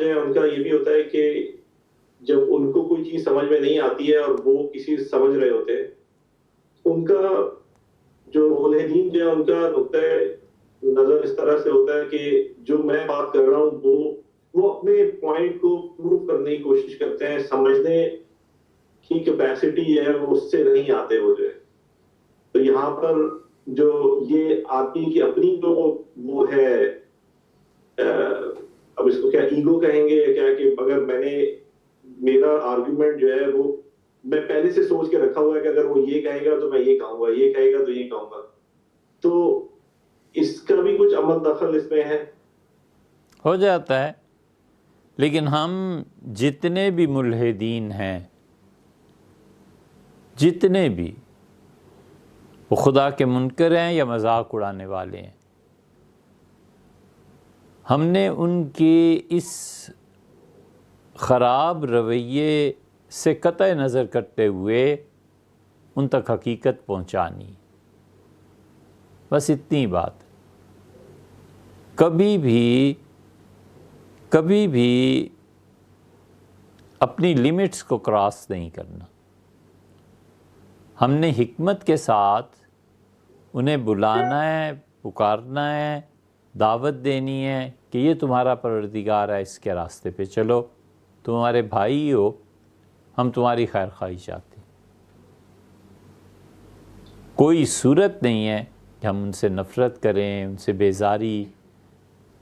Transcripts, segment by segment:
جو ہے ان کا یہ بھی ہوتا ہے کہ جب ان کو کوئی چیز سمجھ میں نہیں آتی ہے اور وہ کسی سمجھ رہے ہوتے ہیں، ان کا جو ملحدین جو ہے ان کا نقطۂ نظر اس طرح سے ہوتا ہے کہ جو میں بات کر رہا ہوں وہ اپنے پوائنٹ کو پروو کرنے کی کوشش کرتے ہیں، سمجھنے کی کیپیسٹی ہے وہ اس سے نہیں آتے وہ جو ہے. تو یہاں پر جو یہ آدمی کی اپنی جو وہ ہے، اب اس کو کیا ایگو کہیں گے یا کیا، کہ اگر میں نے میرا آرگیومنٹ جو ہے وہ میں پہلے سے سوچ کے رکھا ہوا ہے کہ اگر وہ یہ کہے گا تو میں یہ کہوں گا، یہ کہے گا تو یہ کہوں گا، تو اس کا بھی کچھ عمل دخل اس میں ہے. ہو جاتا ہے. لیکن ہم جتنے بھی ملحدین ہیں، جتنے بھی، وہ خدا کے منکر ہیں یا مذاق اڑانے والے ہیں، ہم نے ان کے اس خراب رویے سے قطع نظر کرتے ہوئے ان تک حقیقت پہنچانی. بس اتنی بات. کبھی بھی اپنی لیمٹس کو کراس نہیں کرنا. ہم نے حکمت کے ساتھ انہیں بلانا ہے، پکارنا ہے، دعوت دینی ہے کہ یہ تمہارا پروردگار ہے، اس کے راستے پہ چلو، تمہارے بھائی ہو، ہم تمہاری خیر خواہی چاہتے ہیں. کوئی صورت نہیں ہے کہ ہم ان سے نفرت کریں، ان سے بیزاری.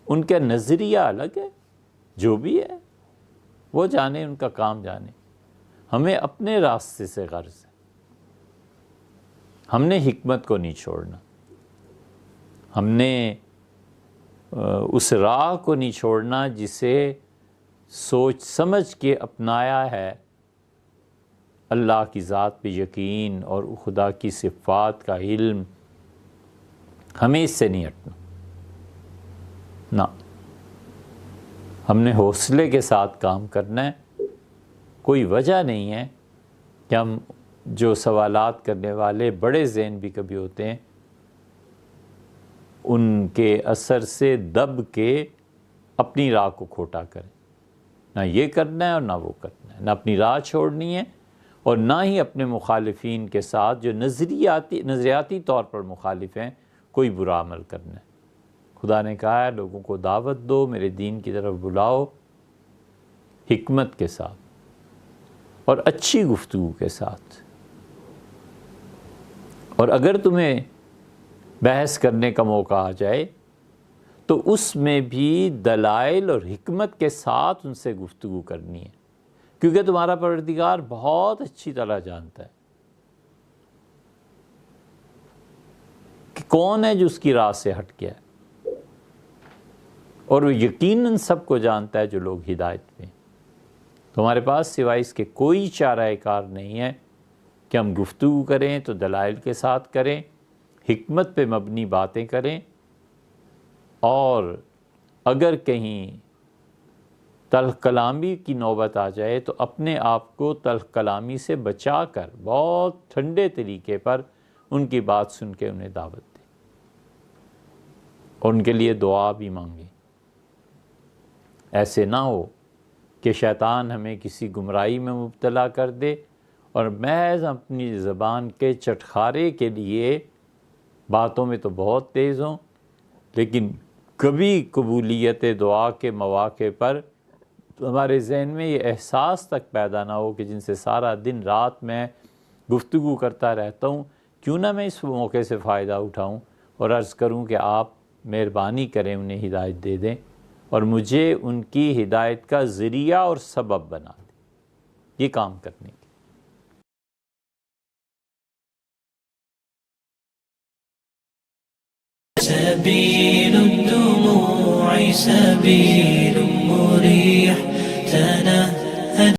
ان کا نظریہ الگ ہے، جو بھی ہے وہ جانے، ان کا کام جانے. ہمیں اپنے راستے سے غرض ہے. ہم نے حکمت کو نہیں چھوڑنا، ہم نے اس راہ کو نہیں چھوڑنا جسے سوچ سمجھ کے اپنایا ہے. اللہ کی ذات پہ یقین اور خدا کی صفات کا علم، ہمیں اس سے نہیں ہٹنا. نہ، ہم نے حوصلے کے ساتھ کام کرنا ہے. کوئی وجہ نہیں ہے کہ ہم جو سوالات کرنے والے بڑے ذہن بھی کبھی ہوتے ہیں، ان کے اثر سے دب کے اپنی راہ کو کھوٹا کریں. نہ یہ کرنا ہے اور نہ وہ کرنا ہے، نہ اپنی راہ چھوڑنی ہے اور نہ ہی اپنے مخالفین کے ساتھ جو نظریاتی طور پر مخالف ہیں کوئی برا عمل کرنا ہے. خدا نے کہا ہے لوگوں کو دعوت دو، میرے دین کی طرف بلاؤ، حکمت کے ساتھ اور اچھی گفتگو کے ساتھ. اور اگر تمہیں بحث کرنے کا موقع آ جائے تو اس میں بھی دلائل اور حکمت کے ساتھ ان سے گفتگو کرنی ہے، کیونکہ تمہارا پروردگار بہت اچھی طرح جانتا ہے کہ کون ہے جو اس کی راہ سے ہٹ گیا ہے، اور وہ یقیناً سب کو جانتا ہے جو لوگ ہدایت میں. تمہارے پاس سوائے اس کے کوئی چارہ کار نہیں ہے کہ ہم گفتگو کریں تو دلائل کے ساتھ کریں، حکمت پہ مبنی باتیں کریں، اور اگر کہیں تلخ کلامی کی نوبت آ جائے تو اپنے آپ کو تلخ کلامی سے بچا کر بہت ٹھنڈے طریقے پر ان کی بات سن کے انہیں دعوت دیں اور ان کے لیے دعا بھی مانگیں. ایسے نہ ہو کہ شیطان ہمیں کسی گمراہی میں مبتلا کر دے اور محض اپنی زبان کے چٹخارے کے لیے باتوں میں تو بہت تیز ہوں، لیکن کبھی قبولیت دعا کے مواقع پر ہمارے ذہن میں یہ احساس تک پیدا نہ ہو کہ جن سے سارا دن رات میں گفتگو کرتا رہتا ہوں، کیوں نہ میں اس موقع سے فائدہ اٹھاؤں اور عرض کروں کہ آپ مہربانی کریں انہیں ہدایت دے دیں اور مجھے ان کی ہدایت کا ذریعہ اور سبب بنا دیں. یہ کام کرنے کی. سبيل الدموع سبيل مريح